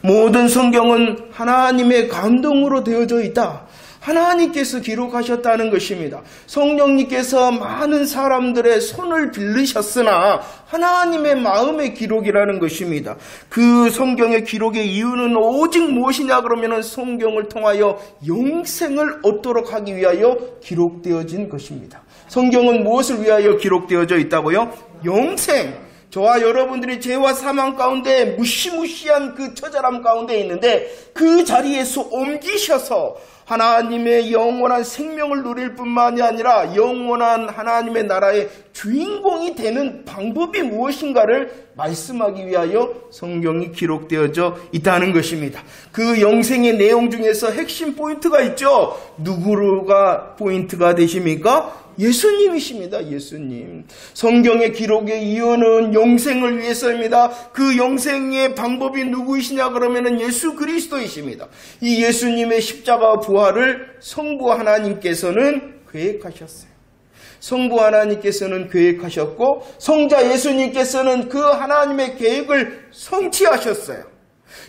모든 성경은 하나님의 감동으로 되어져 있다. 하나님께서 기록하셨다는 것입니다. 성령님께서 많은 사람들의 손을 빌리셨으나 하나님의 마음의 기록이라는 것입니다. 그 성경의 기록의 이유는 오직 무엇이냐 그러면 성경을 통하여 영생을 얻도록 하기 위하여 기록되어진 것입니다. 성경은 무엇을 위하여 기록되어져 있다고요? 영생. 저와 여러분들이 죄와 사망 가운데 무시무시한 그 처절함 가운데 있는데 그 자리에서 옮기셔서 하나님의 영원한 생명을 누릴 뿐만이 아니라 영원한 하나님의 나라의 주인공이 되는 방법이 무엇인가를 말씀하기 위하여 성경이 기록되어져 있다는 것입니다. 그 영생의 내용 중에서 핵심 포인트가 있죠. 누구가 포인트가 되십니까? 예수님이십니다. 예수님. 성경의 기록의 이유는 영생을 위해서입니다. 그 영생의 방법이 누구이시냐 그러면 예수 그리스도이십니다. 이 예수님의 십자가 부활을 성부 하나님께서는 계획하셨어요. 성부 하나님께서는 계획하셨고 성자 예수님께서는 그 하나님의 계획을 성취하셨어요.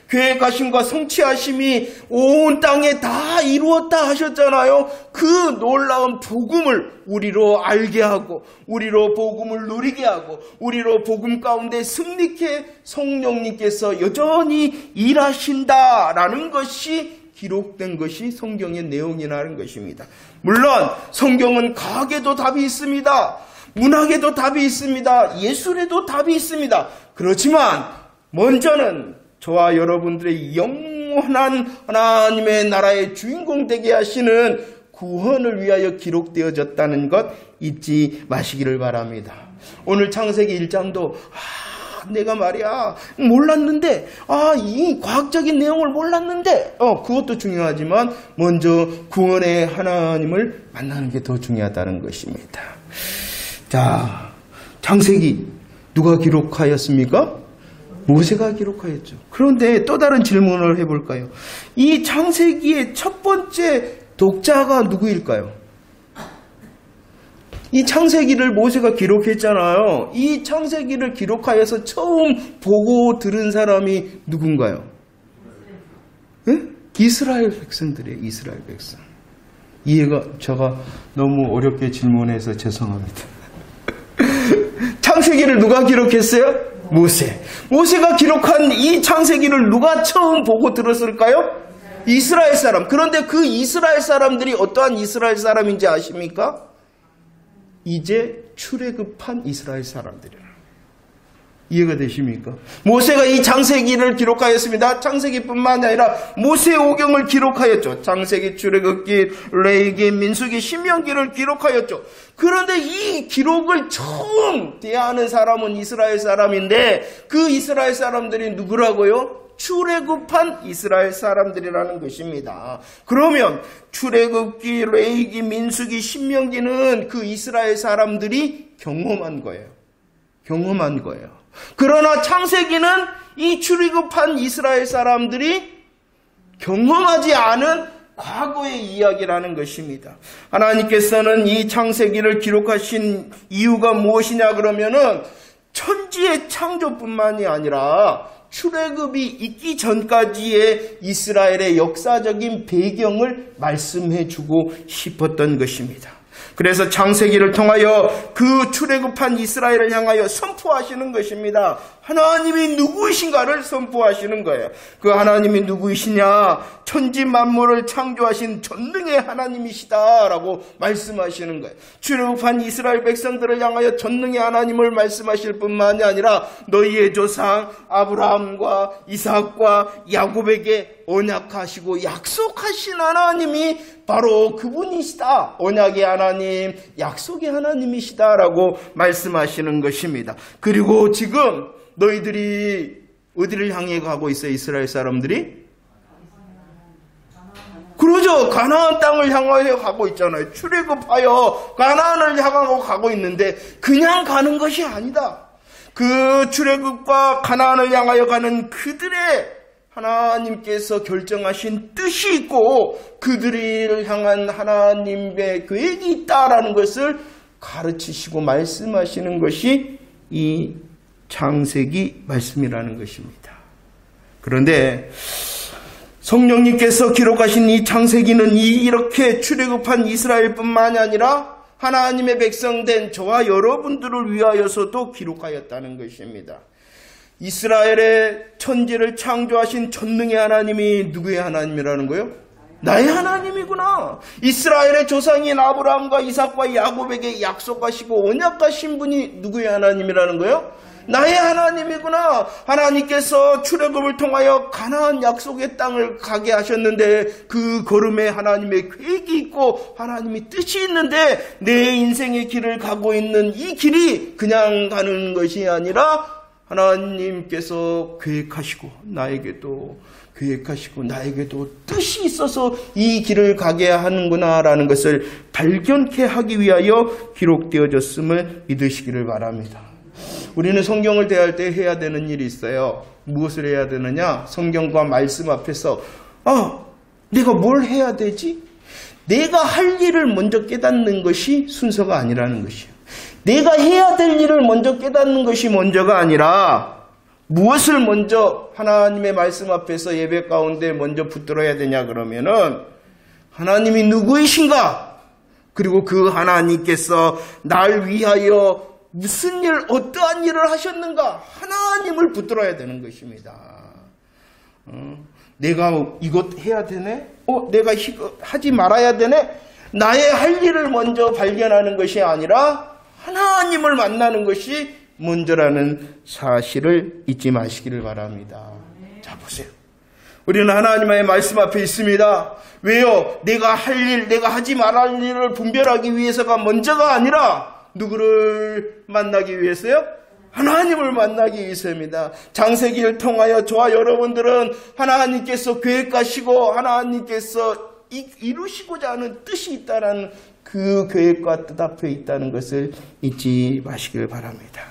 계획하심과 성취하심이 온 땅에 다 이루었다 하셨잖아요. 그 놀라운 복음을 우리로 알게 하고 우리로 복음을 누리게 하고 우리로 복음 가운데 승리케 성령님께서 여전히 일하신다라는 것이 기록된 것이 성경의 내용이라는 것입니다. 물론 성경은 과학에도 답이 있습니다. 문학에도 답이 있습니다. 예술에도 답이 있습니다. 그렇지만 먼저는 저와 여러분들의 영원한 하나님의 나라의 주인공 되게 하시는 구원을 위하여 기록되어졌다는 것 잊지 마시기를 바랍니다. 오늘 창세기 1장도 내가 말이야 몰랐는데 이 과학적인 내용을 몰랐는데 그것도 중요하지만 먼저 구원의 하나님을 만나는 게 더 중요하다는 것입니다. 자, 창세기 누가 기록하였습니까? 모세가 기록하였죠. 그런데 또 다른 질문을 해볼까요? 이 창세기의 첫 번째 독자가 누구일까요? 이 창세기를 모세가 기록했잖아요. 이 창세기를 기록하여서 처음 보고 들은 사람이 누군가요? 네? 이스라엘 백성들이에요. 이스라엘 백성. 이해가 제가 너무 어렵게 질문해서 죄송합니다. 창세기를 누가 기록했어요? 모세. 모세가 기록한 이 창세기를 누가 처음 보고 들었을까요? 이스라엘 사람. 그런데 그 이스라엘 사람들이 어떠한 이스라엘 사람인지 아십니까? 이제 출애굽한 이스라엘 사람들이라. 이해가 되십니까? 모세가 이 창세기를 기록하였습니다. 창세기뿐만 아니라 모세오경을 기록하였죠. 창세기, 출애굽기, 레위기, 민수기, 신명기를 기록하였죠. 그런데 이 기록을 처음 대하는 사람은 이스라엘 사람인데 그 이스라엘 사람들이 누구라고요? 출애굽한 이스라엘 사람들이라는 것입니다. 그러면 출애굽기, 레위기, 민수기, 신명기는 그 이스라엘 사람들이 경험한 거예요. 경험한 거예요. 그러나 창세기는 이 출애굽한 이스라엘 사람들이 경험하지 않은 과거의 이야기라는 것입니다. 하나님께서는 이 창세기를 기록하신 이유가 무엇이냐 그러면은 천지의 창조뿐만이 아니라 출애굽이 있기 전까지의 이스라엘의 역사적인 배경을 말씀해 주고 싶었던 것입니다. 그래서 창세기를 통하여 그 출애굽한 이스라엘을 향하여 선포하시는 것입니다. 하나님이 누구이신가를 선포하시는 거예요. 그 하나님이 누구이시냐? 천지 만물을 창조하신 전능의 하나님이시다라고 말씀하시는 거예요. 출애굽한 이스라엘 백성들을 향하여 전능의 하나님을 말씀하실 뿐만이 아니라 너희의 조상 아브라함과 이삭과 야곱에게 언약하시고 약속하신 하나님이 바로 그분이시다. 언약의 하나님, 약속의 하나님이시다라고 말씀하시는 것입니다. 그리고 지금 너희들이 어디를 향해 가고 있어요? 이스라엘 사람들이? 그러죠. 가나안 땅을 향하여 가고 있잖아요. 출애굽하여 가나안을 향하고 가고 있는데 그냥 가는 것이 아니다. 그 출애굽과 가나안을 향하여 가는 그들의 하나님께서 결정하신 뜻이 있고 그들을 향한 하나님의 계획이 있다라는 것을 가르치시고 말씀하시는 것이 이 창세기 말씀이라는 것입니다. 그런데 성령님께서 기록하신 이 창세기는 이렇게 출애굽한 이스라엘뿐만이 아니라 하나님의 백성된 저와 여러분들을 위하여서도 기록하였다는 것입니다. 이스라엘의 천지를 창조하신 전능의 하나님이 누구의 하나님이라는 거예요? 나의 하나님이구나. 이스라엘의 조상인 아브라함과 이삭과 야곱에게 약속하시고 언약하신 분이 누구의 하나님이라는 거예요? 나의 하나님이구나. 하나님께서 출애굽을 통하여 가나안 약속의 땅을 가게 하셨는데 그 걸음에 하나님의 계획이 있고 하나님의 뜻이 있는데 내 인생의 길을 가고 있는 이 길이 그냥 가는 것이 아니라 하나님께서 계획하시고 나에게도 계획하시고 나에게도 뜻이 있어서 이 길을 가게 하는구나라는 것을 발견케 하기 위하여 기록되어졌음을 믿으시기를 바랍니다. 우리는 성경을 대할 때 해야 되는 일이 있어요. 무엇을 해야 되느냐? 성경과 말씀 앞에서 내가 뭘 해야 되지? 내가 할 일을 먼저 깨닫는 것이 순서가 아니라는 것이에요. 내가 해야 될 일을 먼저 깨닫는 것이 먼저가 아니라 무엇을 먼저 하나님의 말씀 앞에서 예배 가운데 먼저 붙들어야 되냐 그러면은 하나님이 누구이신가? 그리고 그 하나님께서 날 위하여 무슨 일, 어떠한 일을 하셨는가? 하나님을 붙들어야 되는 것입니다. 내가 이것 해야 되네? 내가 이거 하지 말아야 되네? 나의 할 일을 먼저 발견하는 것이 아니라 하나님을 만나는 것이 먼저라는 사실을 잊지 마시기를 바랍니다. 자, 보세요. 우리는 하나님의 말씀 앞에 있습니다. 왜요? 내가 할 일, 내가 하지 말할 일을 분별하기 위해서가 먼저가 아니라 누구를 만나기 위해서요? 하나님을 만나기 위해서입니다. 창세기를 통하여 저와 여러분들은 하나님께서 계획하시고 하나님께서 이루시고자 하는 뜻이 있다는 그 계획과 뜻 앞에 있다는 것을 잊지 마시길 바랍니다.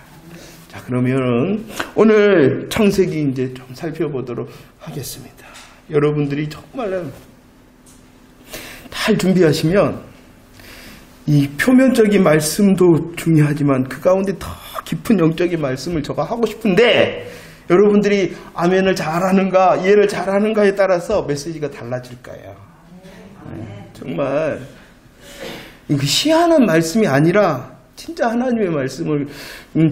자, 그러면 오늘 창세기 이제 좀 살펴보도록 하겠습니다. 여러분들이 정말 잘 준비하시면 이 표면적인 말씀도 중요하지만 그 가운데 더 깊은 영적인 말씀을 제가 하고 싶은데 여러분들이 아멘을 잘하는가 이해를 잘하는가에 따라서 메시지가 달라질 거예요. 정말 이거 시한한 말씀이 아니라 진짜 하나님의 말씀을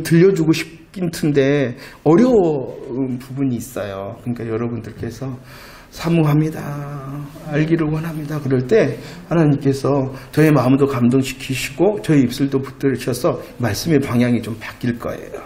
들려주고 싶긴 튼데 어려운 부분이 있어요. 그러니까 여러분들께서 사모합니다. 알기를 원합니다. 그럴 때 하나님께서 저의 마음도 감동시키시고 저의 입술도 붙들으셔서 말씀의 방향이 좀 바뀔 거예요.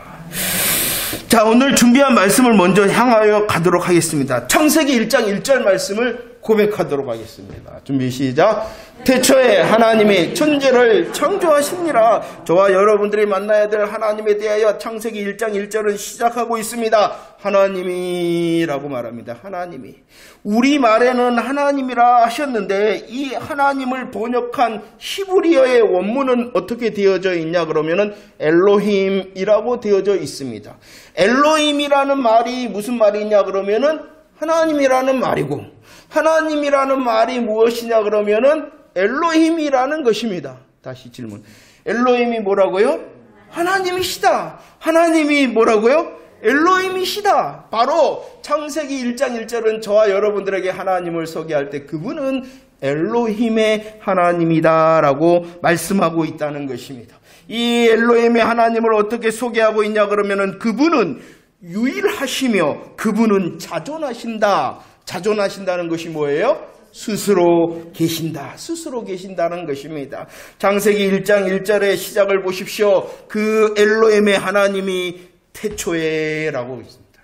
자, 오늘 준비한 말씀을 먼저 향하여 가도록 하겠습니다. 창세기 1장 1절 말씀을 고백하도록 하겠습니다. 준비 시작. 태초에 하나님이 천지를 창조하시니라. 저와 여러분들이 만나야 될 하나님에 대하여 창세기 1장 1절은 시작하고 있습니다. 하나님이라고 말합니다. 하나님이. 우리말에는 하나님이라 하셨는데 이 하나님을 번역한 히브리어의 원문은 어떻게 되어져 있냐 그러면은 엘로힘이라고 되어져 있습니다. 엘로힘이라는 말이 무슨 말이냐 그러면은 하나님이라는 말이고 하나님이라는 말이 무엇이냐 그러면은 엘로힘이라는 것입니다. 다시 질문. 엘로힘이 뭐라고요? 하나님이시다. 하나님이 뭐라고요? 엘로힘이시다. 바로 창세기 1장 1절은 저와 여러분들에게 하나님을 소개할 때 그분은 엘로힘의 하나님이다라고 말씀하고 있다는 것입니다. 이 엘로힘의 하나님을 어떻게 소개하고 있냐 그러면은 그분은 유일하시며 그분은 자존하신다. 자존하신다는 것이 뭐예요? 스스로 계신다. 스스로 계신다는 것입니다. 창세기 1장 1절의 시작을 보십시오. 그 엘로힘의 하나님이 태초에라고 있습니다.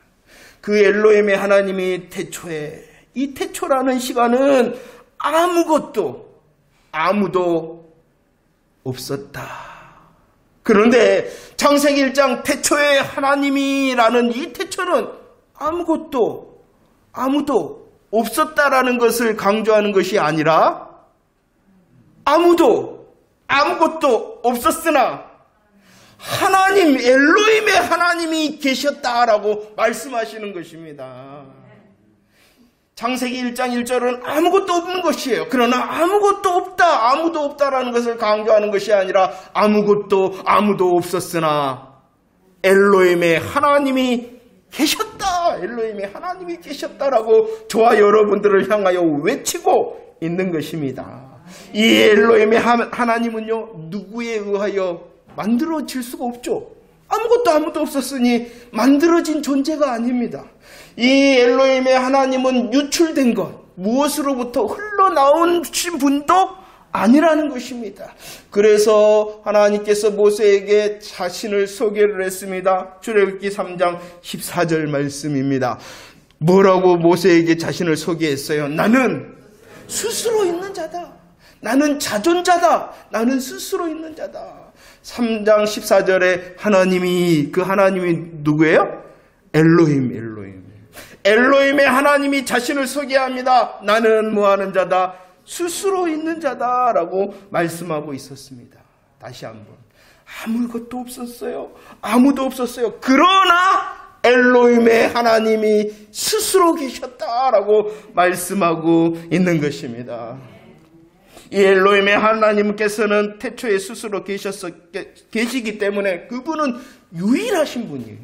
그 엘로힘의 하나님이 태초에. 이 태초라는 시간은 아무도 없었다. 그런데 창세기 1장 태초에 하나님이라는 이 태초는 아무도 없었다라는 것을 강조하는 것이 아니라 아무것도 없었으나 하나님, 엘로힘의 하나님이 계셨다라고 말씀하시는 것입니다. 창세기 1장 1절은 아무것도 없는 것이에요. 그러나 아무도 없다라는 것을 강조하는 것이 아니라 아무도 없었으나 엘로힘의 하나님이 계셨다. 엘로힘의 하나님이 계셨다라고 저와 여러분들을 향하여 외치고 있는 것입니다. 이 엘로힘의 하나님은요, 누구에 의하여 만들어질 수가 없죠. 아무도 없었으니 만들어진 존재가 아닙니다. 이 엘로힘의 하나님은 유출된 것, 무엇으로부터 흘러나온 분도 아니라는 것입니다. 그래서 하나님께서 모세에게 자신을 소개를 했습니다. 출애굽기 3장 14절 말씀입니다. 뭐라고 모세에게 자신을 소개했어요? 나는 스스로 있는 자다. 나는 자존자다. 나는 스스로 있는 자다. 3장 14절에 그 하나님이 누구예요? 엘로힘. 엘로힘의 하나님이 자신을 소개합니다. 나는 뭐하는 자다? 스스로 있는 자다라고 말씀하고 있었습니다. 다시 한번. 아무것도 없었어요. 아무도 없었어요. 그러나 엘로힘의 하나님이 스스로 계셨다라고 말씀하고 있는 것입니다. 이 엘로힘의 하나님께서는 태초에 스스로 계시기 때문에 그분은 유일하신 분이에요.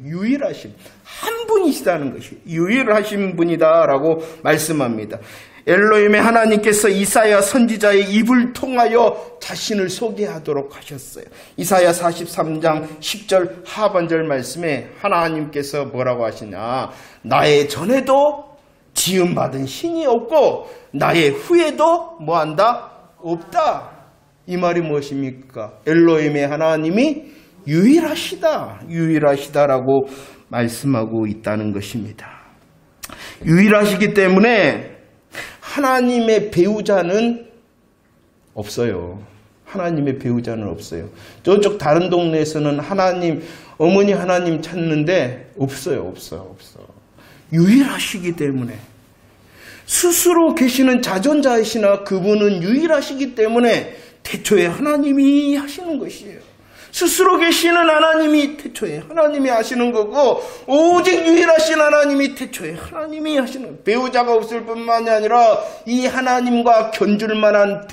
한 분이시다는 것이 유일하신 분이다라고 말씀합니다. 엘로힘의 하나님께서 이사야 선지자의 입을 통하여 자신을 소개하도록 하셨어요. 이사야 43장 10절 하반절 말씀에 하나님께서 뭐라고 하시냐? 나의 전에도 지음받은 신이 없고 나의 후에도 뭐한다? 없다. 이 말이 무엇입니까? 엘로힘의 하나님이 유일하시다라고 말씀하고 있다는 것입니다. 유일하시기 때문에 하나님의 배우자는 없어요. 하나님의 배우자는 없어요. 저쪽 다른 동네에서는 어머니 하나님 찾는데 없어요. 유일하시기 때문에. 스스로 계시는 자존자이시나 그분은 유일하시기 때문에 태초에 하나님이 하시는 것이에요. 스스로 계시는 하나님이 태초에 하나님이 하시는 거고 오직 유일하신 하나님이 태초에 하나님이 하시는 거예요. 배우자가 없을 뿐만이 아니라 이 하나님과 견줄 만한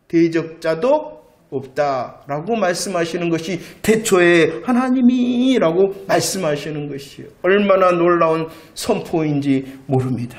대적자도 없다라고 말씀하시는 것이 태초에 하나님이라고 말씀하시는 것이에요. 얼마나 놀라운 선포인지 모릅니다.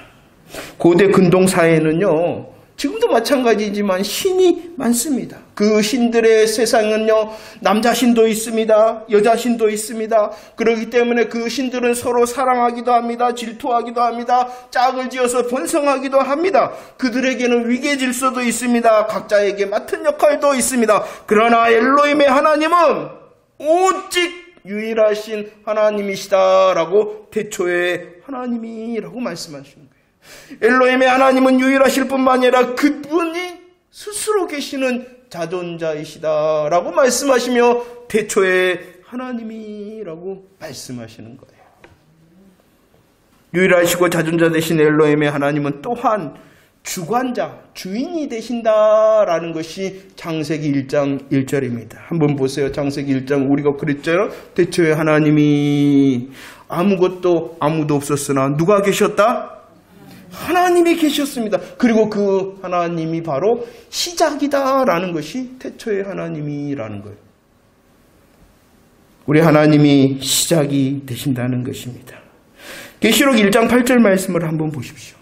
고대 근동 사회는요, 지금도 마찬가지지만 신이 많습니다. 그 신들의 세상은요, 남자 신도 있습니다. 여자 신도 있습니다. 그렇기 때문에 그 신들은 서로 사랑하기도 합니다. 질투하기도 합니다. 짝을 지어서 번성하기도 합니다. 그들에게는 위계 질서도 있습니다. 각자에게 맡은 역할도 있습니다. 그러나 엘로힘의 하나님은 오직 유일하신 하나님이시다라고 태초에 하나님이라고 말씀하시는 거예요. 엘로힘의 하나님은 유일하실 뿐만 아니라 그분이 스스로 계시는 자존자이시다라고 말씀하시며 태초에 하나님이라고 말씀하시는 거예요. 유일하시고 자존자 되신 엘로힘의 하나님은 또한 주관자, 주인이 되신다라는 것이 창세기 1장 1절입니다. 한번 보세요. 창세기 1장 우리가 그랬죠. 태초에 하나님이 아무도 없었으나 누가 계셨다? 하나님이 계셨습니다. 그리고 그 하나님이 바로 시작이다라는 것이 태초의 하나님이라는 거예요. 우리 하나님이 시작이 되신다는 것입니다. 계시록 1장 8절 말씀을 한번 보십시오.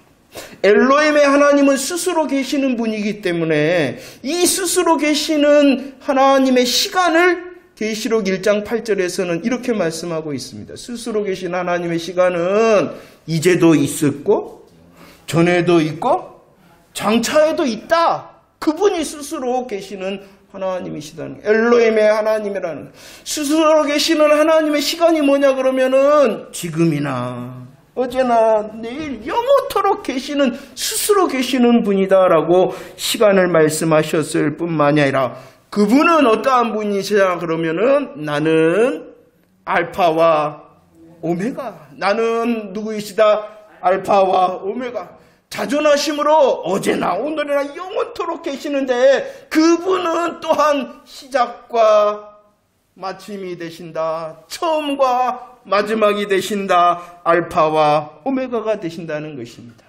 엘로힘의 하나님은 스스로 계시는 분이기 때문에 이 스스로 계시는 하나님의 시간을 계시록 1장 8절에서는 이렇게 말씀하고 있습니다. 스스로 계신 하나님의 시간은 이제도 있었고 전에도 있고 장차에도 있다. 그분이 스스로 계시는 하나님이시다는 거예요. 엘로힘의 하나님이라는 스스로 계시는 하나님의 시간이 뭐냐 그러면은 지금이나 어제나 내일 영원토록 계시는 스스로 계시는 분이다라고 시간을 말씀하셨을 뿐만이 아니라 그분은 어떠한 분이시냐 그러면은 나는 알파와 오메가, 나는 누구이시다? 알파와 오메가, 자존하심으로 어제나 오늘이나 영원토록 계시는데 그분은 또한 시작과 마침이 되신다. 처음과 마지막이 되신다. 알파와 오메가가 되신다는 것입니다.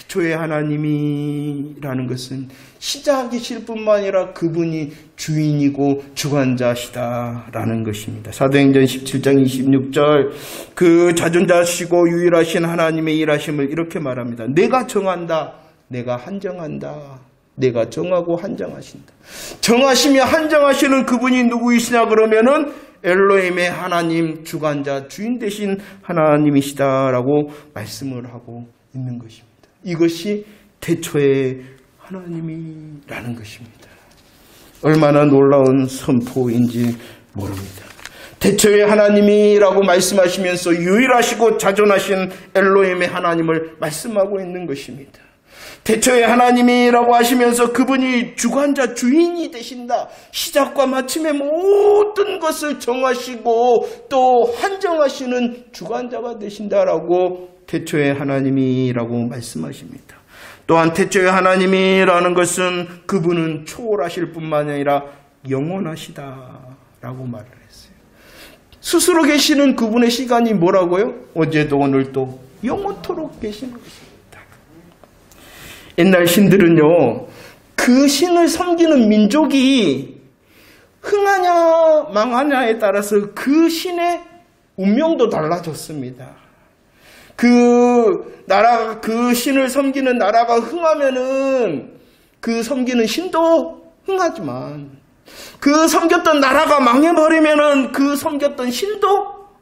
태초의 하나님이라는 것은 시작이실 뿐만 아니라 그분이 주인이고 주관자시다라는 것입니다. 사도행전 17장 26절 그 자존자시고 유일하신 하나님의 일하심을 이렇게 말합니다. 내가 정한다. 내가 한정한다. 내가 정하고 한정하신다. 정하시며 한정하시는 그분이 누구이시냐 그러면은 엘로힘의 하나님, 주관자, 주인 되신 하나님이시다라고 말씀을 하고 있는 것입니다. 이것이 태초의 하나님이라는 것입니다. 얼마나 놀라운 선포인지 모릅니다. 태초의 하나님이라고 말씀하시면서 유일하시고 자존하신 엘로힘의 하나님을 말씀하고 있는 것입니다. 태초의 하나님이라고 하시면서 그분이 주관자 주인이 되신다. 시작과 마침의 모든 것을 정하시고 또 한정하시는 주관자가 되신다라고 태초의 하나님이라고 말씀하십니다. 또한 태초의 하나님이라는 것은 그분은 초월하실 뿐만 아니라 영원하시다라고 말을 했어요. 스스로 계시는 그분의 시간이 뭐라고요? 어제도 오늘도 영원토록 계시는 것입니다. 옛날 신들은요, 그 신을 섬기는 민족이 흥하냐 망하냐에 따라서 그 신의 운명도 달라졌습니다. 그 신을 섬기는 나라가 흥하면은 그 섬기는 신도 흥하지만 그 섬겼던 나라가 망해버리면은 그 섬겼던 신도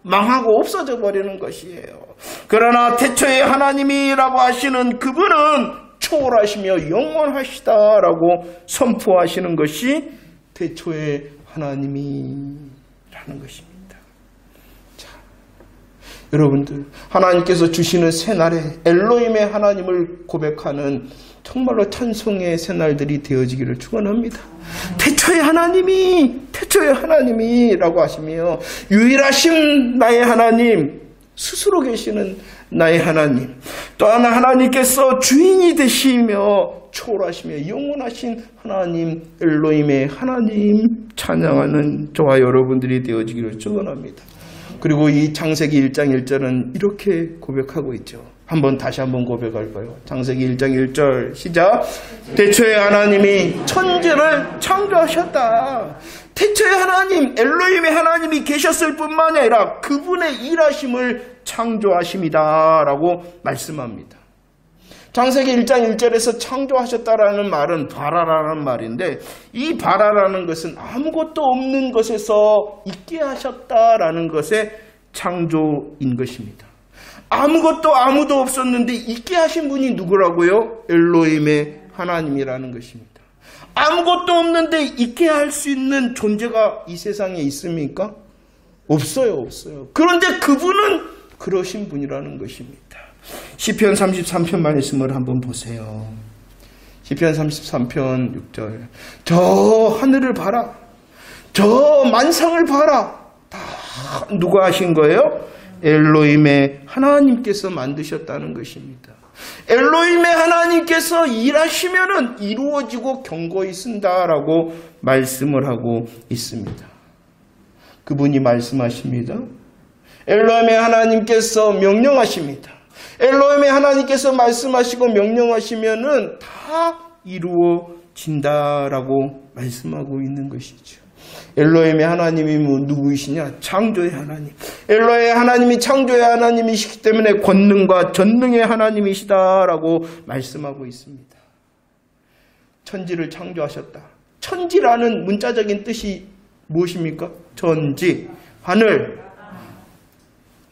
망하고 없어져 버리는 것이에요. 그러나 태초의 하나님이라고 하시는 그분은 초월하시며 영원하시다라고 선포하시는 것이 태초의 하나님이라는 것입니다. 자, 여러분들 하나님께서 주시는 새날에 엘로힘의 하나님을 고백하는 정말로 찬송의 새날들이 되어지기를 축원합니다. 태초의 하나님이라고 하시며 유일하신 나의 하나님, 스스로 계시는 나의 하나님, 또 하나님께서 주인이 되시며 초월하시며 영원하신 하나님, 엘로힘의 하나님 찬양하는 저와 여러분들이 되어지기를 축원합니다. 그리고 이 창세기 1장 1절은 이렇게 고백하고 있죠. 다시 한번 고백할까요? 창세기 1장 1절 시작. 태초의 하나님이 천지를 창조하셨다. 태초의 하나님, 엘로힘의 하나님이 계셨을 뿐만 아니라 그분의 일하심을 창조하심이다라고 말씀합니다. 창세기 1장 1절에서 창조하셨다라는 말은 바라라는 말인데, 이 바라라는 것은 아무것도 없는 것에서 있게 하셨다라는 것의 창조인 것입니다. 아무도 없었는데 있게 하신 분이 누구라고요? 엘로힘의 하나님이라는 것입니다. 아무것도 없는데 있게 할 수 있는 존재가 이 세상에 있습니까? 없어요. 그런데 그분은 그러신 분이라는 것입니다. 시편 33편 말씀을 한번 보세요. 시편 33편 6절. 저 하늘을 봐라. 저 만상을 봐라. 다 누가 하신 거예요? 엘로힘의 하나님께서 만드셨다는 것입니다. 엘로힘의 하나님께서 일하시면은 이루어지고 견고히 쓴다라고 말씀을 하고 있습니다. 그분이 말씀하십니다. 엘로힘의 하나님께서 명령하십니다. 엘로힘의 하나님께서 말씀하시고 명령하시면은 다 이루어진다라고 말씀하고 있는 것이죠. 엘로힘의 하나님이 누구이시냐? 창조의 하나님. 엘로의 하나님이 창조의 하나님이시기 때문에 권능과 전능의 하나님이시다라고 말씀하고 있습니다. 천지를 창조하셨다. 천지라는 문자적인 뜻이 무엇입니까? 천지, 하늘.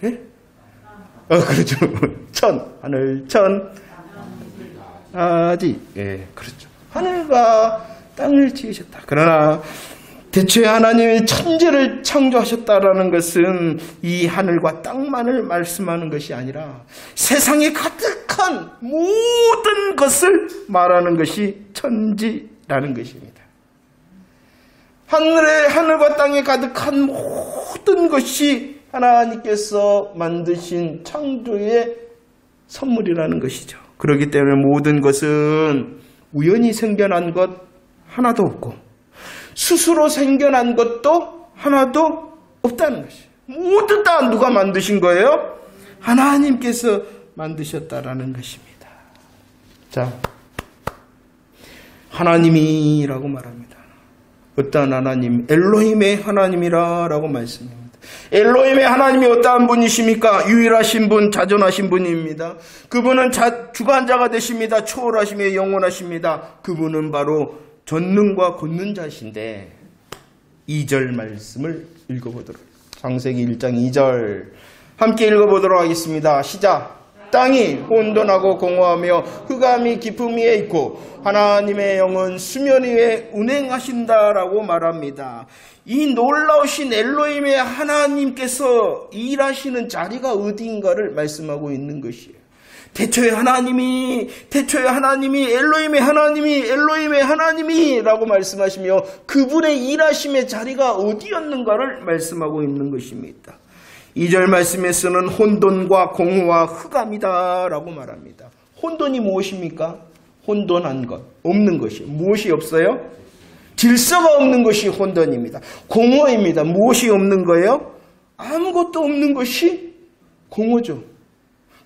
예? 그렇죠. 하늘, 아지. 예, 그렇죠. 하늘과 땅을 지으셨다. 그러나 태초에 하나님이 천지를 창조하셨다라는 것은 이 하늘과 땅만을 말씀하는 것이 아니라 세상에 가득한 모든 것을 말하는 것이 천지라는 것입니다. 하늘과 땅에 가득한 모든 것이 하나님께서 만드신 창조의 선물이라는 것이죠. 그렇기 때문에 모든 것은 우연히 생겨난 것 하나도 없고 스스로 생겨난 것도 하나도 없다는 것이에요. 모두 다 누가 만드신 거예요? 하나님께서 만드셨다라는 것입니다. 자, 하나님이라고 말합니다. 어떠한 하나님? 엘로힘의 하나님이라고 말씀합니다. 엘로힘의 하나님이 어떠한 분이십니까? 유일하신 분, 자존하신 분입니다. 그분은 주관자가 되십니다. 초월하시며 영원하십니다. 그분은 바로 전능과 권능 자신데 2절 말씀을 읽어보도록 창세기 1장 2절 함께 읽어보도록 하겠습니다. 시작. 땅이 혼돈하고 공허하며 흑암이 깊음 위에 있고 하나님의 영은 수면 위에 운행하신다라고 말합니다. 이 놀라우신 엘로힘의 하나님께서 일하시는 자리가 어디인가를 말씀하고 있는 것이에요. 태초에 하나님이 엘로힘의 하나님이라고 말씀하시며 그분의 일하심의 자리가 어디였는가를 말씀하고 있는 것입니다. 2절 말씀에서는 혼돈과 공허와 흑암이다라고 말합니다. 혼돈이 무엇입니까? 혼돈한 것, 없는 것이 무엇이 없어요? 질서가 없는 것이 혼돈입니다. 공허입니다. 무엇이 없는 거예요? 아무것도 없는 것이 공허죠.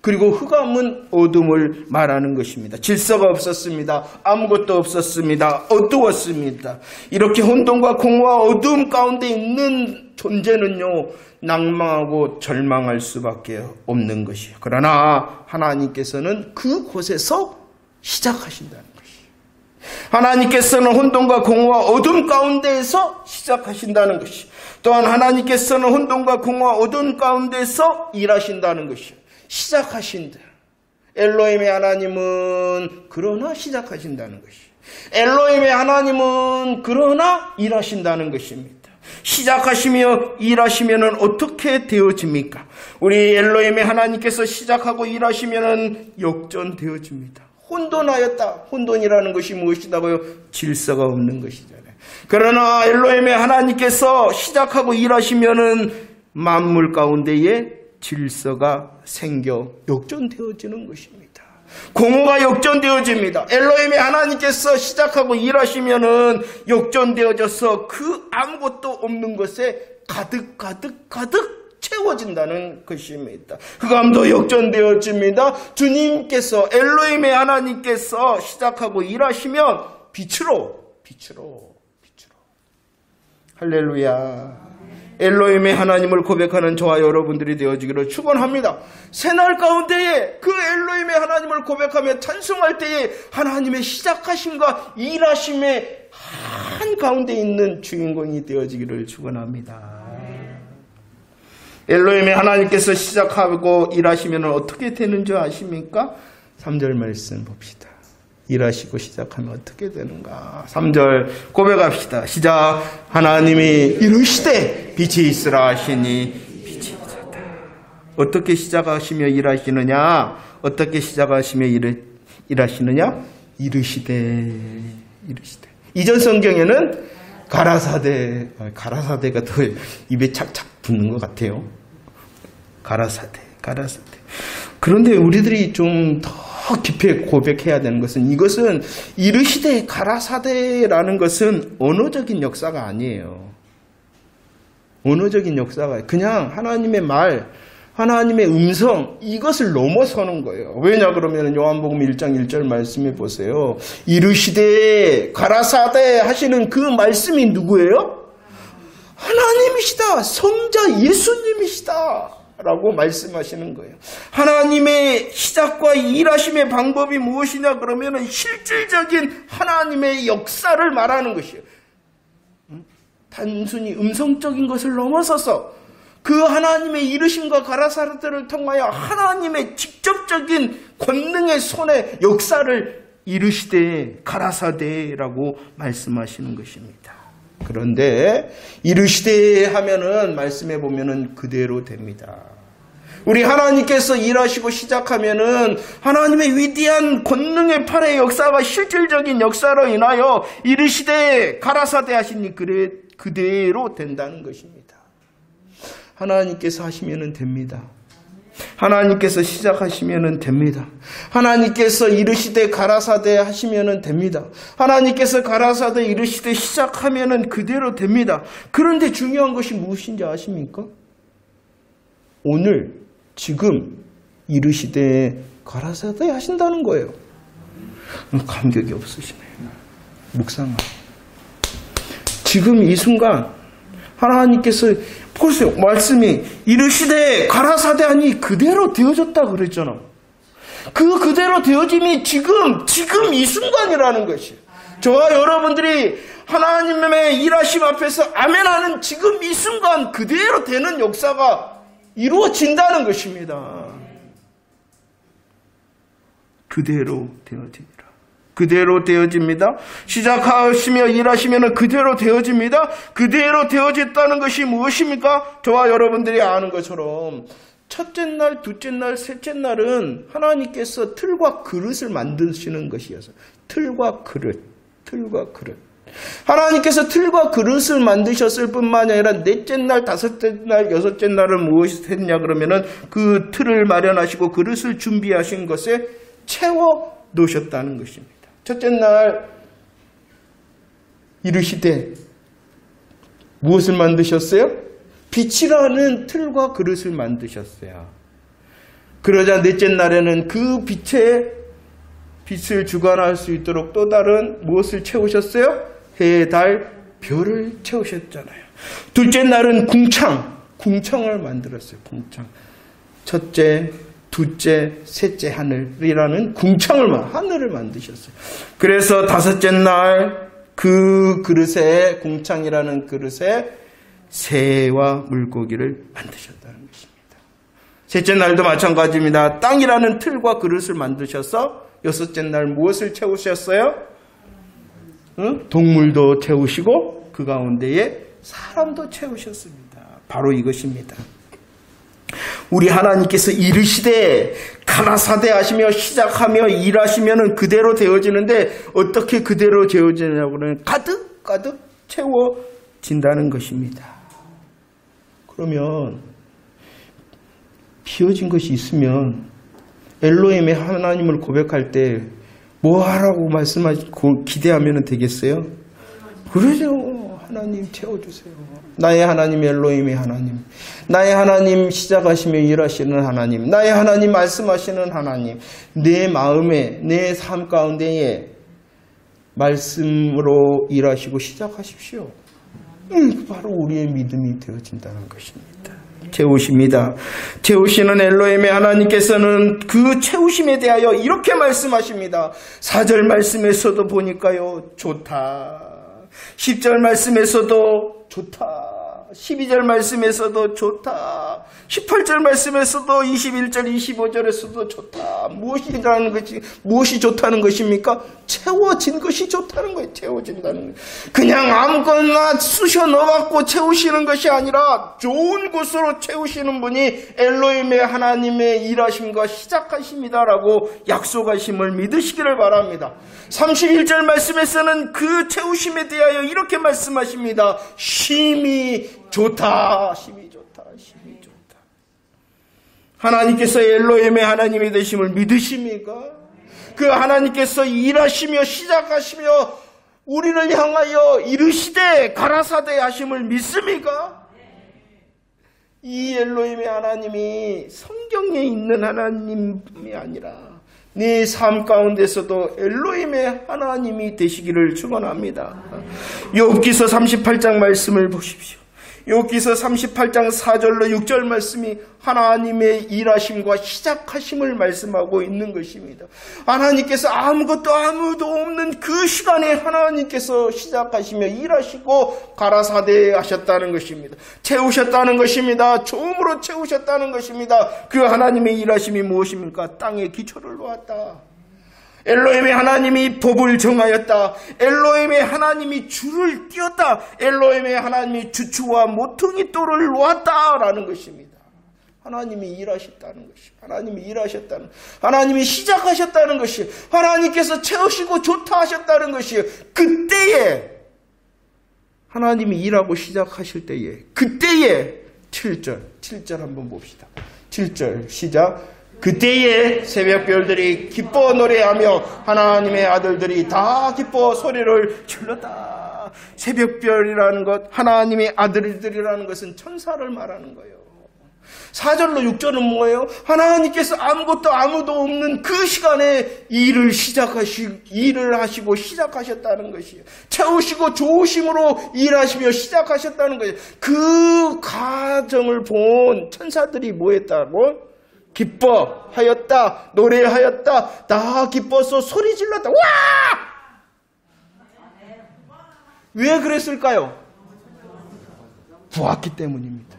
그리고 흑암은 어둠을 말하는 것입니다. 질서가 없었습니다. 아무것도 없었습니다. 어두웠습니다. 이렇게 혼돈과 공허와 어둠 가운데 있는 존재는요, 낭망하고 절망할 수밖에 없는 것이에요. 그러나 하나님께서는 그곳에서 시작하신다는 것이에요. 하나님께서는 혼돈과 공허와 어둠 가운데에서 시작하신다는 것이에요. 또한 하나님께서는 혼돈과 공허와 어둠 가운데에서 일하신다는 것이에요. 시작하신다. 엘로힘의 하나님은 그러나 시작하신다는 것이에요. 엘로힘의 하나님은 그러나 일하신다는 것입니다. 시작하시며 일하시면 어떻게 되어집니까? 우리 엘로힘의 하나님께서 시작하고 일하시면 역전되어집니다. 혼돈하였다. 혼돈이라는 것이 무엇이다고요? 질서가 없는 것이잖아요. 그러나 엘로힘의 하나님께서 시작하고 일하시면 만물 가운데에 질서가 생겨 역전되어지는 것입니다. 공허가 역전되어집니다. 엘로힘의 하나님께서 시작하고 일하시면은 역전되어져서 그 아무것도 없는 것에 가득 채워진다는 것입니다. 흑암도 역전되어집니다. 주님께서 엘로힘의 하나님께서 시작하고 일하시면 빛으로 할렐루야. 엘로힘의 하나님을 고백하는 저와 여러분들이 되어지기를 축원합니다. 새날 가운데에 그 엘로힘의 하나님을 고백하며 찬송할 때에 하나님의 시작하심과 일하심의 한 가운데 있는 주인공이 되어지기를 축원합니다. 엘로힘의 하나님께서 시작하고 일하시면 어떻게 되는 줄 아십니까? 3절 말씀 봅시다. 일하시고 시작하면 어떻게 되는가? 3절 고백합시다. 시작. 하나님이 이르시되 빛이 있으라 하시니 빛이 있었다. 어떻게 시작하시며 일하시느냐? 어떻게 시작하시며 일하시느냐? 이르시되. 이전 성경에는 가라사대가 더 입에 착착 붙는 것 같아요. 가라사대. 그런데 우리들이 좀 더 깊이 고백해야 되는 것은 이것은 이르시되 가라사대라는 것은 언어적인 역사가 아니에요. 언어적인 역사가 그냥 하나님의 말, 하나님의 음성 이것을 넘어서는 거예요. 왜냐 그러면 요한복음 1장 1절 말씀해 보세요. 이르시되 가라사대 하시는 그 말씀이 누구예요? 하나님이시다. 성자 예수님이시다. 라고 말씀하시는 거예요. 하나님의 시작과 일하심의 방법이 무엇이냐 그러면 실질적인 하나님의 역사를 말하는 것이에요. 단순히 음성적인 것을 넘어서서 그 하나님의 이르심과 가라사대를 통하여 하나님의 직접적인 권능의 손에 역사를 이르시되 가라사대라고 말씀하시는 것입니다. 그런데 이르시되 하면은 말씀해 보면은 그대로 됩니다. 우리 하나님께서 일하시고 시작하면은 하나님의 위대한 권능의 팔의 역사가 실질적인 역사로 인하여 이르시되 가라사대 하시니 그대로 된다는 것입니다. 하나님께서 하시면은 됩니다. 하나님께서 시작하시면 됩니다. 하나님께서 이르시되 가라사대 하시면 됩니다. 하나님께서 가라사대 이르시되 시작하면 그대로 됩니다. 그런데 중요한 것이 무엇인지 아십니까? 오늘 지금 이르시되 가라사대 하신다는 거예요. 감격이 없으시네요. 묵상하고. 지금 이 순간 하나님께서 보세요. 말씀이 이르시되 가라사대하니 그대로 되어졌다 그랬잖아. 그대로 되어짐이 지금 이 순간이라는 것이에요. 저와 여러분들이 하나님의 일하심 앞에서 아멘하는 지금 이 순간 그대로 되는 역사가 이루어진다는 것입니다. 그대로 되어집니다. 그대로 되어집니다. 시작하시며 일하시면 그대로 되어집니다. 그대로 되어졌다는 것이 무엇입니까? 저와 여러분들이 아는 것처럼 첫째 날, 둘째 날, 셋째 날은 하나님께서 틀과 그릇을 만드시는 것이어서 틀과 그릇. 하나님께서 틀과 그릇을 만드셨을 뿐만 아니라 넷째 날, 다섯째 날, 여섯째 날은 무엇이 했냐 그러면은 그 틀을 마련하시고 그릇을 준비하신 것에 채워 놓으셨다는 것입니다. 첫째 날 이르시되 무엇을 만드셨어요? 빛이라는 틀과 그릇을 만드셨어요. 그러자 넷째 날에는 그 빛을 주관할 수 있도록 또 다른 무엇을 채우셨어요? 해, 달, 별을 채우셨잖아요. 둘째 날은 궁창을 만들었어요. 궁창. 첫째, 둘째, 셋째 하늘이라는 하늘을 만드셨어요. 그래서 다섯째 날 그 그릇에, 궁창이라는 그릇에 새와 물고기를 만드셨다는 것입니다. 셋째 날도 마찬가지입니다. 땅이라는 틀과 그릇을 만드셔서 여섯째 날 무엇을 채우셨어요? 동물도 채우시고 그 가운데에 사람도 채우셨습니다. 바로 이것입니다. 우리 하나님께서 이르시되 가라사대 하시며 시작하며 일하시면 그대로 되어지는데 어떻게 그대로 되어지냐고 그러면 가득 채워진다는 것입니다. 그러면 비어진 것이 있으면 엘로힘의 하나님을 고백할 때 뭐 하라고 말씀하시고 기대하면 되겠어요? 그러죠. 하나님 채워주세요. 나의 하나님 엘로힘의 하나님, 나의 하나님 시작하시며 일하시는 하나님, 나의 하나님 말씀하시는 하나님, 내 마음에 내 삶 가운데에 말씀으로 일하시고 시작하십시오. 바로 우리의 믿음이 되어진다는 것입니다. 채우십니다. 채우시는 엘로힘의 하나님께서는 그 채우심에 대하여 이렇게 말씀하십니다. 4절 말씀에서도 보니까요, 좋다. 10절 말씀에서도 좋다. 12절 말씀에서도 좋다. 18절 말씀에서도 21절, 25절에서도 좋다. 무엇이 좋다는 것입니까? 채워진 것이 좋다는 거예요. 채워진다는 거예요. 그냥 아무거나 쑤셔 넣어갖고 채우시는 것이 아니라 좋은 곳으로 채우시는 분이 엘로힘의 하나님의 일하심과 시작하십니다라고 약속하심을 믿으시기를 바랍니다. 31절 말씀에서는 그 채우심에 대하여 이렇게 말씀하십니다. 심히 좋다. 심히 좋다. 심히 좋다. 하나님께서 엘로힘의 하나님이 되심을 믿으십니까? 그 하나님께서 일하시며 시작하시며 우리를 향하여 이르시되 가라사대 하심을 믿습니까? 이 엘로힘의 하나님이 성경에 있는 하나님이 아니라 네 삶 가운데서도 엘로힘의 하나님이 되시기를 축원합니다. 욥기서 38장 말씀을 보십시오. 욥기서 38장 4절로 6절 말씀이 하나님의 일하심과 시작하심을 말씀하고 있는 것입니다. 하나님께서 아무도 없는 그 시간에 하나님께서 시작하시며 일하시고 가라사대 하셨다는 것입니다. 채우셨다는 것입니다. 좋음으로 채우셨다는 것입니다. 그 하나님의 일하심이 무엇입니까? 땅에 기초를 놓았다. 엘로힘의 하나님이 법을 정하였다. 엘로힘의 하나님이 줄을 띄었다. 엘로힘의 하나님이 주추와 모퉁이 돌을 놓았다라는 것입니다. 하나님이 일하셨다는 것이, 하나님이 일하셨다는, 하나님이 시작하셨다는 것이, 하나님께서 채우시고 좋다 하셨다는 것이, 그때에 하나님이 일하고 시작하실 때에, 그때에 7절 한번 봅시다. 7절 시작. 그때에 새벽별들이 기뻐 노래하며 하나님의 아들들이 다 기뻐 소리를 질렀다. 새벽별이라는 것, 하나님의 아들들이라는 것은 천사를 말하는 거예요. 4절로 6절은 뭐예요? 하나님께서 아무도 없는 그 시간에 일을 하시고 시작하셨다는 것이에요. 채우시고 좋으심으로 일하시며 시작하셨다는 것이에요. 그 과정을 본 천사들이 뭐 했다고? 기뻐하였다, 노래하였다, 다 기뻐서 소리 질렀다. 와! 왜 그랬을까요? 보았기 때문입니다.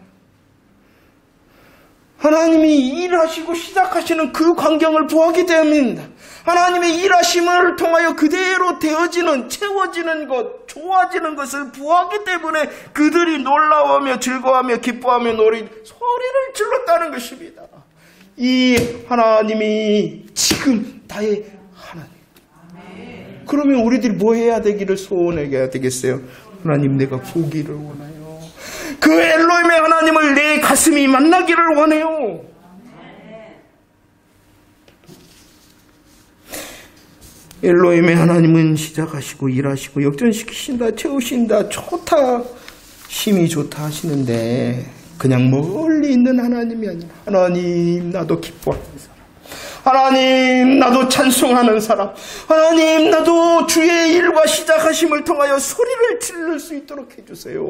하나님이 일하시고 시작하시는 그 광경을 보았기 때문입니다. 하나님의 일하심을 통하여 그대로 되어지는, 채워지는 것, 좋아지는 것을 보았기 때문에 그들이 놀라워하며 즐거워하며 기뻐하며 소리를 질렀다는 것입니다. 이 하나님이 지금 나의 하나님. 그러면 우리들이 뭐 해야 되기를 소원해야 되겠어요? 하나님, 내가 보기를 원해요. 그 엘로힘의 하나님을 내 가슴이 만나기를 원해요. 엘로힘의 하나님은 시작하시고 일하시고 역전시키신다, 채우신다, 좋다, 힘이 좋다 하시는데 그냥 멀리 있는 하나님이 아니라 하나님, 나도 기뻐하는 사람, 하나님, 나도 찬송하는 사람, 하나님, 나도 주의 일과 시작하심을 통하여 소리를 지를 수 있도록 해주세요.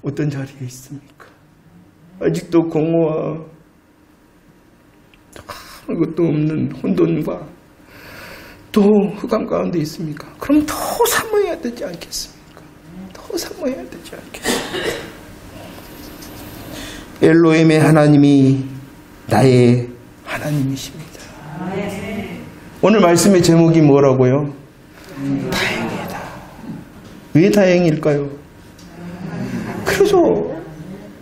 어떤 자리에 있습니까? 아직도 공허와 아무것도 없는 혼돈과 또 흑암 가운데 있습니까? 그럼 더 사모해야 되지 않겠습니까? 더 사모해야 되지 않겠습니까? 엘로힘의 하나님이 나의 하나님이십니다. 오늘 말씀의 제목이 뭐라고요? 다행이다. 왜 다행일까요? 그래서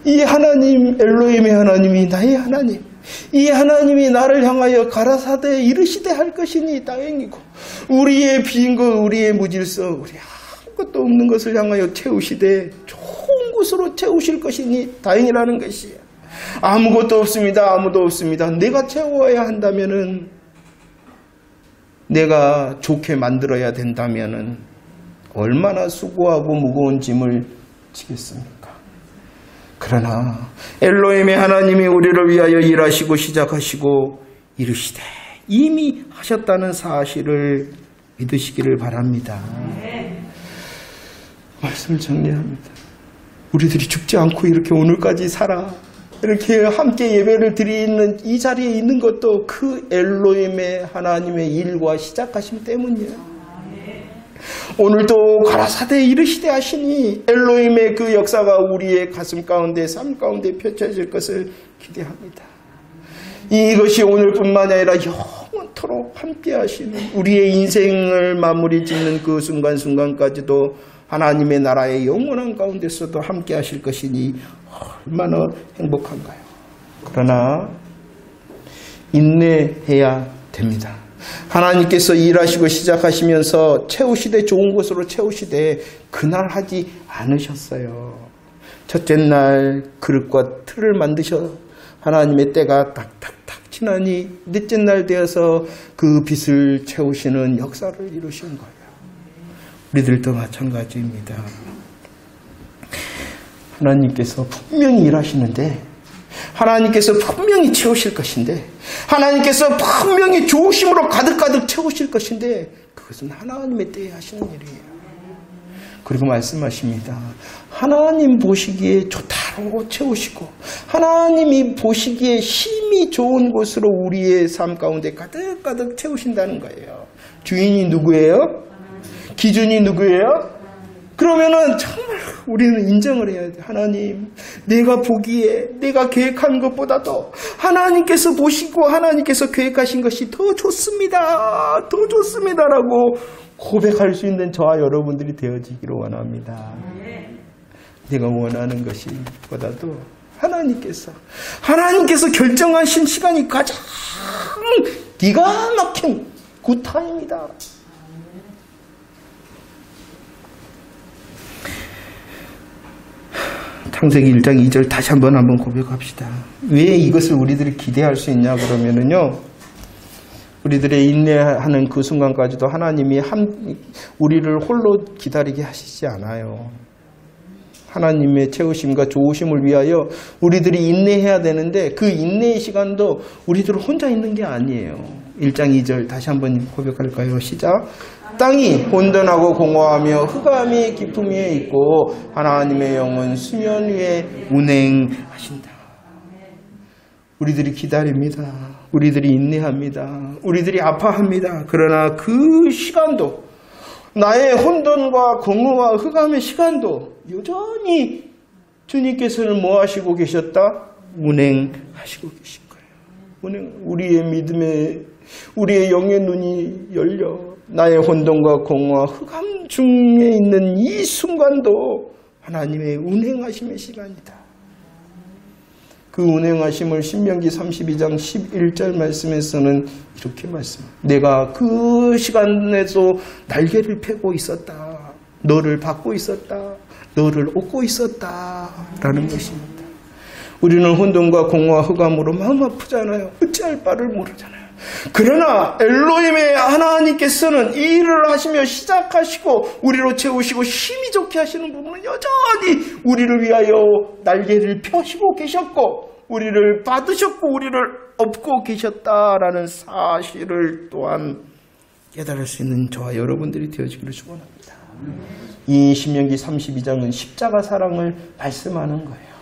이 하나님, 엘로힘의 하나님이 나의 하나님, 이 하나님이 나를 향하여 가라사대 이르시되 할 것이니 다행이고, 우리의 빈거, 우리의 무질서, 우리 아무것도 없는 것을 향하여 채우시되 좋은 곳으로 채우실 것이니 다행이라는 것이에요. 아무것도 없습니다. 아무도 없습니다. 내가 채워야 한다면은, 내가 좋게 만들어야 된다면은 얼마나 수고하고 무거운 짐을 지겠습니까? 그러나 엘로힘의 하나님이 우리를 위하여 일하시고 시작하시고 이르시되 이미 하셨다는 사실을 믿으시기를 바랍니다. 말씀을 정리합니다. 우리들이 죽지 않고 이렇게 오늘까지 살아 이렇게 함께 예배를 드리는 이 자리에 있는 것도 그 엘로힘의 하나님의 일과 시작하심 때문이에요. 오늘도 가라사대 이르시되 하시니 엘로힘의 그 역사가 우리의 가슴 가운데, 삶 가운데 펼쳐질 것을 기대합니다. 이것이 오늘뿐만 아니라 영원토록 함께 하시는, 우리의 인생을 마무리 짓는 그 순간순간까지도 하나님의 나라의 영원한 가운데서도 함께 하실 것이니 얼마나 행복한가요? 그러나 인내해야 됩니다. 하나님께서 일하시고 시작하시면서 채우시되 좋은 곳으로 채우시되 그날 하지 않으셨어요. 첫째 날 그릇과 틀을 만드셔 하나님의 때가 딱딱딱 지나니 넷째 날 되어서 그 빚을 채우시는 역사를 이루신 거예요. 우리들도 마찬가지입니다. 하나님께서 분명히 일하시는데, 하나님께서 분명히 채우실 것인데, 하나님께서 분명히 좋으심으로 가득가득 채우실 것인데, 그것은 하나님의 때에 하시는 일이에요. 그리고 말씀하십니다. 하나님 보시기에 좋다로 채우시고, 하나님이 보시기에 힘이 좋은 곳으로 우리의 삶 가운데 가득가득 채우신다는 거예요. 주인이 누구예요? 기준이 누구예요? 그러면은 정말 우리는 인정을 해야 돼. 하나님, 내가 보기에 내가 계획한 것보다도 하나님께서 보시고 하나님께서 계획하신 것이 더 좋습니다. 더 좋습니다라고 고백할 수 있는 저와 여러분들이 되어지기를 원합니다. 내가 원하는 것이 보다도 하나님께서 결정하신 시간이 가장 기가 막힌 굿타임이다. 창세기 1장 2절 다시 한번 고백합시다. 왜 이것을 우리들이 기대할 수 있냐 그러면은요, 우리들의 인내하는 그 순간까지도 하나님이 우리를 홀로 기다리게 하시지 않아요. 하나님의 채우심과 좋으심을 위하여 우리들이 인내해야 되는데 그 인내의 시간도 우리들 혼자 있는 게 아니에요. 1장 2절 다시 한번 고백할까요? 시작. 땅이 혼돈하고 공허하며 흑암이 깊음 위에 있고 하나님의 영은 수면 위에 운행하신다. 우리들이 기다립니다. 우리들이 인내합니다. 우리들이 아파합니다. 그러나 그 시간도 나의 혼돈과 공허와 흑암의 시간도 여전히 주님께서는 뭐 하시고 계셨다? 운행하시고 계신 거예요. 우리의 믿음에 우리의 영의 눈이 열려 나의 혼돈과 공허와 흑암 중에 있는 이 순간도 하나님의 운행하심의 시간이다. 그 운행하심을 신명기 32장 11절 말씀에서는 이렇게 말씀합니다. 내가 그 시간에도 날개를 펴고 있었다. 너를 받고 있었다. 너를 업고 있었다. 라는 것입니다. 우리는 혼돈과 공허와 흑암으로 마음 아프잖아요. 어찌할 바를 모르잖아요. 그러나 엘로힘의 하나님께서는 이 일을 하시며 시작하시고 우리로 채우시고 힘이 좋게 하시는 부분은 여전히 우리를 위하여 날개를 펴시고 계셨고 우리를 받으셨고 우리를 업고 계셨다라는 사실을 또한 깨달을 수 있는 저와 여러분들이 되어지기를 축원합니다. 이 신명기 32장은 십자가 사랑을 말씀하는 거예요.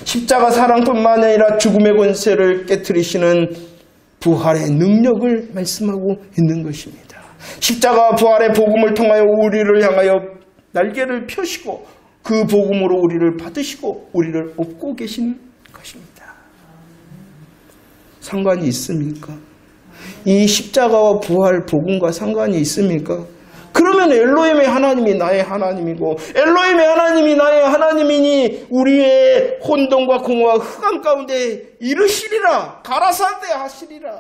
십자가 사랑뿐만 아니라 죽음의 권세를 깨트리시는 부활의 능력을 말씀하고 있는 것입니다. 십자가 부활의 복음을 통하여 우리를 향하여 날개를 펴시고 그 복음으로 우리를 받으시고 우리를 업고 계신 것입니다. 상관이 있습니까? 이 십자가와 부활 복음과 상관이 있습니까? 그러면 엘로힘의 하나님이 나의 하나님이고 엘로힘의 하나님이 나의 하나님이니 우리의 혼돈과 공허와 흑암 가운데 이르시리라 가라사대 하시리라.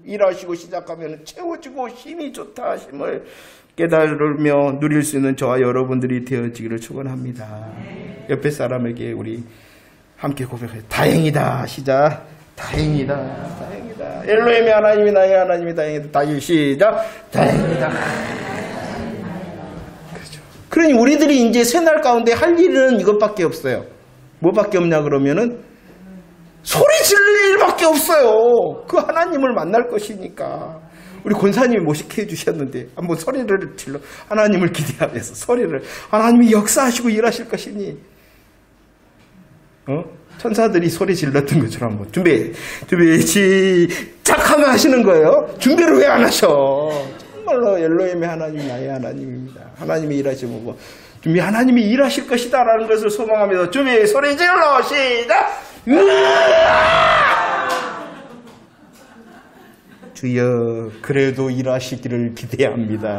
일하시고 시작하면 채워지고 힘이 좋다 하심을 깨달으며 누릴 수 있는 저와 여러분들이 되어지기를 축원합니다. 옆에 사람에게 우리 함께 고백해요. 다행이다. 시작. 다행이다. 다행이다. 엘로힘의 하나님이 나의 하나님이 다행이다. 다시 시작. 다행이다. 그러니 우리들이 이제 새날 가운데 할 일은 이것밖에 없어요. 뭐밖에 없냐 그러면은 소리 지를 일밖에 없어요. 그 하나님을 만날 것이니까. 우리 권사님이 모시게 해주셨는데 한번 소리를 질러 하나님을 기대하면서 소리를 하나님이 역사하시고 일하실 것이니 천사들이 소리 질렀던 것처럼 한번 준비 시작하면 하시는 거예요. 준비를 왜 안 하셔? 정말로 엘로힘의 하나님이 나의 하나님입니다. 하나님이 일하시고 준비 하나님이 일하실 것이다 라는 것을 소망하면서 준비 소리 질러 시작. 주여 그래도 일하시기를 기대합니다.